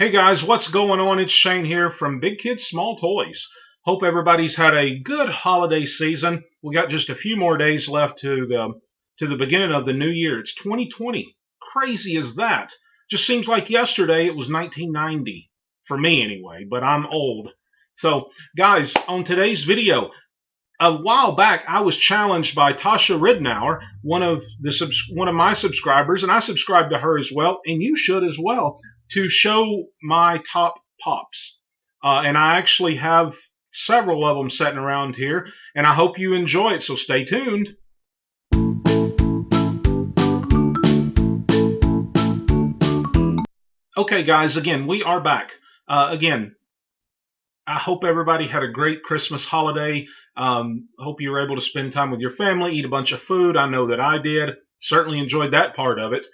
Hey guys, what's going on? It's Shane here from Big Kids Small Toys. Hope everybody's had a good holiday season. We got just a few more days left to the beginning of the new year. It's 2020. Crazy as that. Just seems like yesterday it was 1990 for me anyway, but I'm old. So, guys, on today's video, a while back I was challenged by Tasha Ridnour, one of my subscribers, and I subscribe to her as well, and you should as well, to show my top pops. And I actually have several of them sitting around here, and I hope you enjoy it. So stay tuned. Okay, guys, again, we are back. Again, I hope everybody had a great Christmas holiday. Hope you were able to spend time with your family, eat a bunch of food. I know that I did. Certainly enjoyed that part of it.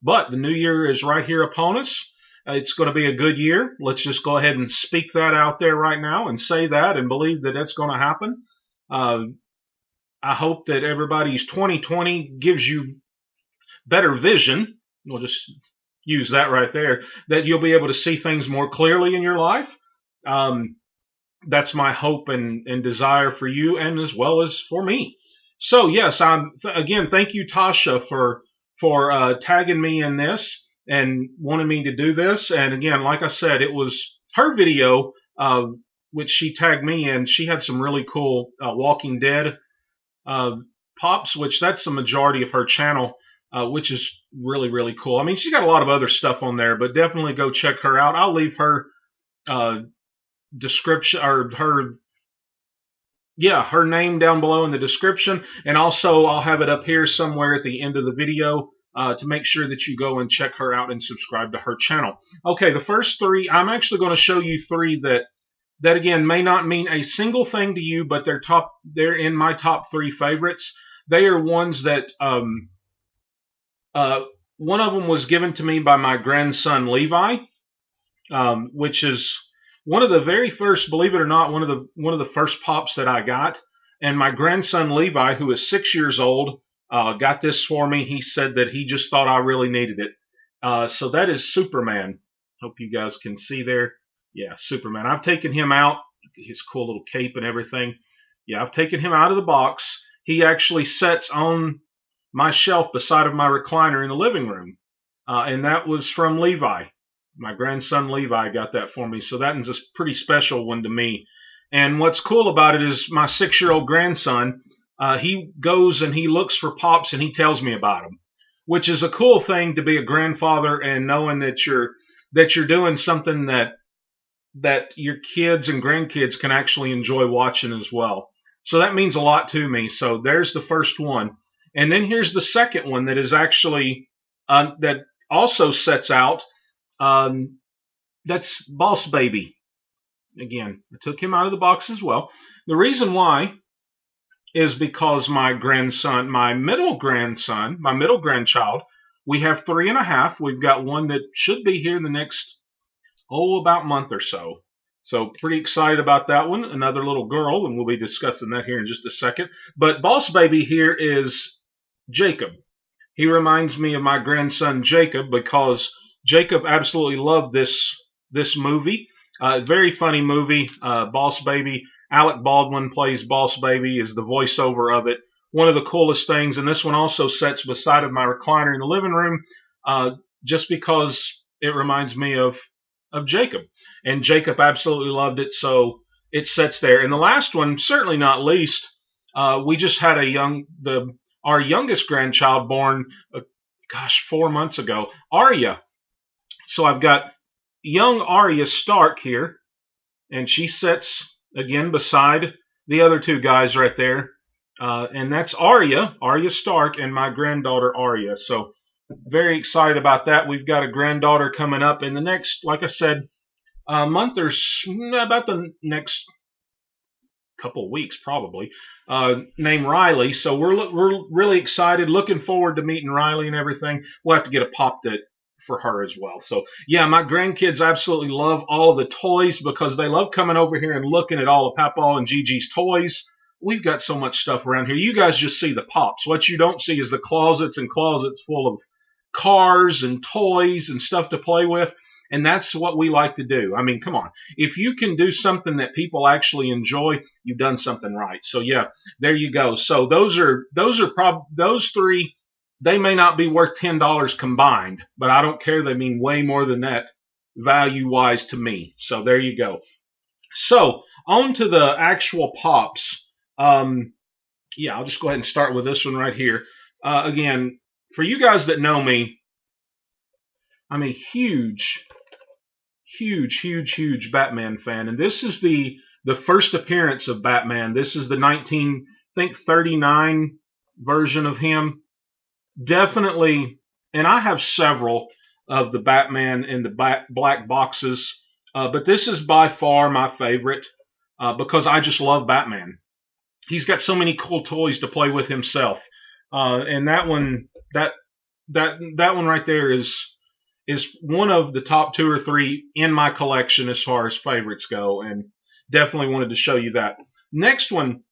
But the new year is right here upon us. It's going to be a good year. Let's just go ahead and speak that out there right now and say that and believe that it's going to happen. I hope that everybody's 2020 gives you better vision. We'll just use that right there, that you'll be able to see things more clearly in your life. That's my hope and desire for you, and as well as for me. So yes, again, thank you, Tasha, for tagging me in this and wanting me to do this. And again, like I said, it was her video which she tagged me in. She had some really cool Walking Dead pops, which that's the majority of her channel, which is really, really cool. I mean, she's got a lot of other stuff on there, but definitely go check her out. I'll leave her description, or her name down below in the description, and also I'll have it up here somewhere at the end of the video to make sure that you go and check her out and subscribe to her channel. Okay, the first three, I'm actually going to show you three that again may not mean a single thing to you, but they're in my top three favorites. They are ones that one of them was given to me by my grandson Levi, which is one of the very first, believe it or not, one of the first pops that I got. And my grandson Levi, who is 6 years old, got this for me. He said that he just thought I really needed it. So that is Superman. Hope you guys can see there. Yeah, Superman. I've taken him out, his cool little cape and everything. Yeah, I've taken him out of the box. He actually sits on my shelf beside of my recliner in the living room. And that was from Levi. My grandson Levi got that for me, so that is a pretty special one to me. And what's cool about it is my 6-year-old grandson, he goes and he looks for pops and he tells me about them, which is a cool thing to be a grandfather and knowing that you're doing something that your kids and grandkids can actually enjoy watching as well. So that means a lot to me. So there's the first one. And then here's the second one that is actually that also sets out. That's Boss Baby. Again, I took him out of the box as well. The reason why is because my grandson, my middle grandchild, we have 3.5. We've got one that should be here in the next, about month or so. So pretty excited about that one. Another little girl, and we'll be discussing that here in just a second. But Boss Baby here is Jacob. He reminds me of my grandson Jacob because Jacob absolutely loved this movie. Very funny movie, Boss Baby. Alec Baldwin plays Boss Baby, is the voiceover of it. One of the coolest things, and this one also sits beside of my recliner in the living room, just because it reminds me of Jacob. And Jacob absolutely loved it, so it sits there. And the last one, certainly not least, we just had our youngest grandchild born, 4 months ago, Arya. So I've got young Arya Stark here, and she sits again beside the other two guys right there. And that's Arya Stark, and my granddaughter Arya. So very excited about that. We've got a granddaughter coming up in the next, like I said, month or about the next couple of weeks probably, named Riley. So we're really excited, looking forward to meeting Riley and everything. We'll have to get a pop for her as well. So yeah, my grandkids absolutely love all of the toys because they love coming over here and looking at all of Papaw and Gigi's toys. We've got so much stuff around here. You guys just see the pops. What you don't see is the closets and closets full of cars and toys and stuff to play with. And that's what we like to do. I mean, come on. If you can do something that people actually enjoy, you've done something right. So yeah, there you go. So those three, they may not be worth $10 combined, but I don't care. They mean way more than that value wise to me. So there you go. So on to the actual pops. Yeah, I'll just go ahead and start with this one right here. Again, for you guys that know me, I'm a huge Batman fan, and this is the first appearance of Batman. This is the 1939 version of him. Definitely, and I have several of the Batman in the black boxes, but this is by far my favorite because I just love Batman. He's got so many cool toys to play with himself, and that one right there is one of the top 2 or 3 in my collection as far as favorites go, and definitely wanted to show you that. Next one,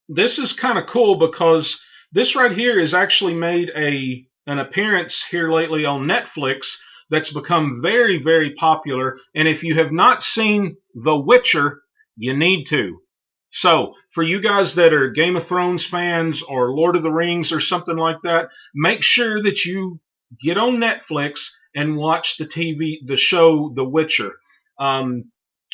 this is kind of cool because this right here has actually made an appearance here lately on Netflix that's become very popular. And if you have not seen The Witcher, you need to. So for you guys that are Game of Thrones fans or Lord of the Rings or something like that, make sure that you get on Netflix and watch the show The Witcher.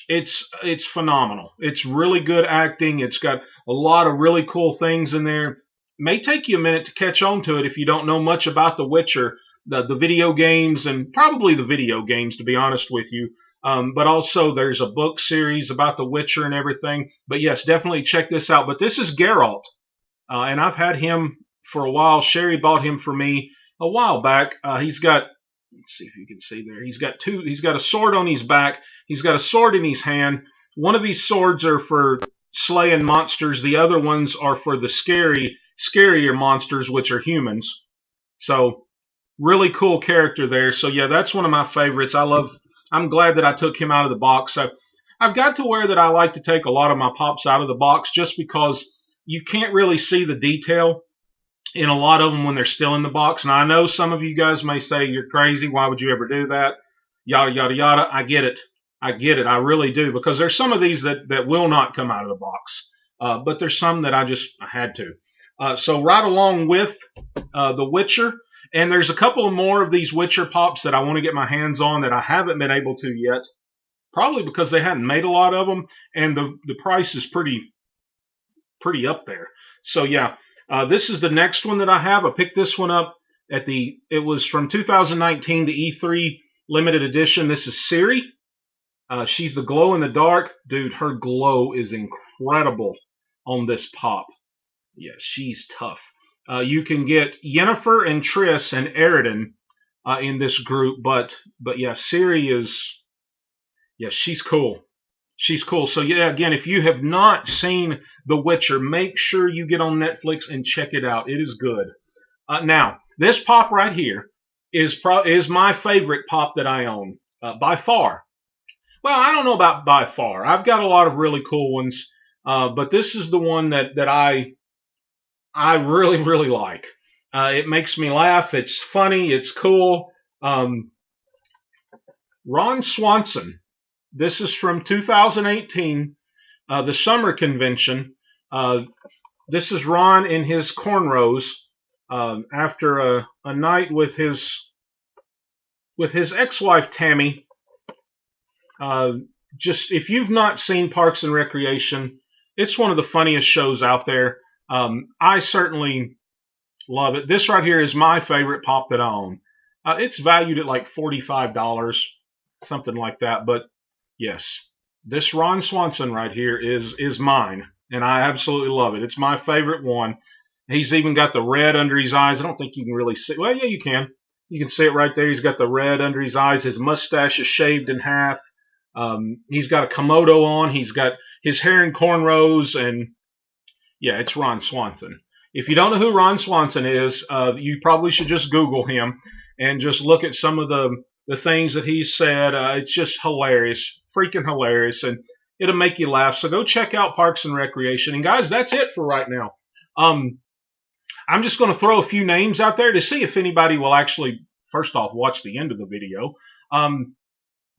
It's phenomenal. It's really good acting. It's got a lot of really cool things in there. May take you a minute to catch on to it if you don't know much about The Witcher, the video games, and probably the video games, to be honest with you. But also there's a book series about The Witcher and everything. But yes, definitely check this out. But this is Geralt, and I've had him for a while. Sheri bought him for me a while back. He's got, let's see if you can see there. He's got a sword on his back. He's got a sword in his hand. One of these swords are for slaying monsters. The other ones are for the scarier monsters, which are humans. So really cool character there. So yeah, that's one of my favorites. I'm glad that I took him out of the box. I've got to where that I like to take a lot of my pops out of the box just because you can't really see the detail in a lot of them when they're still in the box. And I know some of you guys may say, you're crazy. Why would you ever do that? Yada, yada, yada. I get it. I really do. Because there's some of these that will not come out of the box. But there's some that I had to. So right along with The Witcher, and there's a couple of more of these Witcher pops that I want to get my hands on that I haven't been able to yet. Probably because they hadn't made a lot of them. And the price is pretty up there. So yeah. This is the next one that I have. I picked this one up it was from 2019, the E3 limited edition. This is Siri. She's the glow in the dark. Dude, her glow is incredible on this pop. Yeah, she's tough. You can get Yennefer and Triss and Eridan in this group, but yeah, Siri she's cool. She's cool. So yeah, again, if you have not seen The Witcher, make sure you get on Netflix and check it out. It is good. Now, this pop right here is my favorite pop that I own by far. Well, I don't know about by far. I've got a lot of really cool ones, but this is the one that I really like. It makes me laugh. It's funny. It's cool. Ron Swanson. This is from 2018, the summer convention. This is Ron in his cornrows after a night with his ex-wife Tammy. Just if you've not seen Parks and Recreation, it's one of the funniest shows out there. I certainly love it. This right here is my favorite pop that I own. It's valued at like $45, something like that, but yes, this Ron Swanson right here is mine, and I absolutely love it. It's my favorite one. He's even got the red under his eyes. I don't think you can really see. Well, yeah, you can. You can see it right there. He's got the red under his eyes. His mustache is shaved in half. He's got a Komodo on. He's got his hair in cornrows, and yeah, it's Ron Swanson. If you don't know who Ron Swanson is, you probably should just Google him and just look at some of the things that he's said. It's just hilarious, freaking hilarious, and it'll make you laugh. So go check out Parks and Recreation. And guys, that's it for right now. I'm just going to throw a few names out there to see if anybody will actually, first off, watch the end of the video.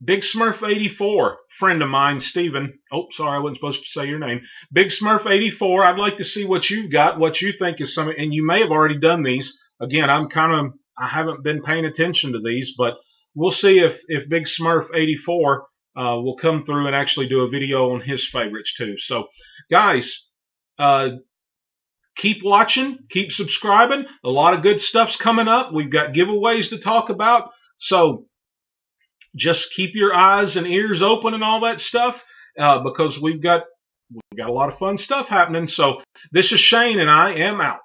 Big Smurf 84, friend of mine, Steven. Oh, sorry, I wasn't supposed to say your name. Big Smurf 84, I'd like to see what you've got, what you think is some, and you may have already done these. Again, I haven't been paying attention to these, but we'll see if Big Smurf 84 will come through and actually do a video on his favorites too. So, guys, keep watching, keep subscribing. A lot of good stuff's coming up. We've got giveaways to talk about. So, just keep your eyes and ears open and all that stuff because we've got a lot of fun stuff happening. So this is Shane, and I am out.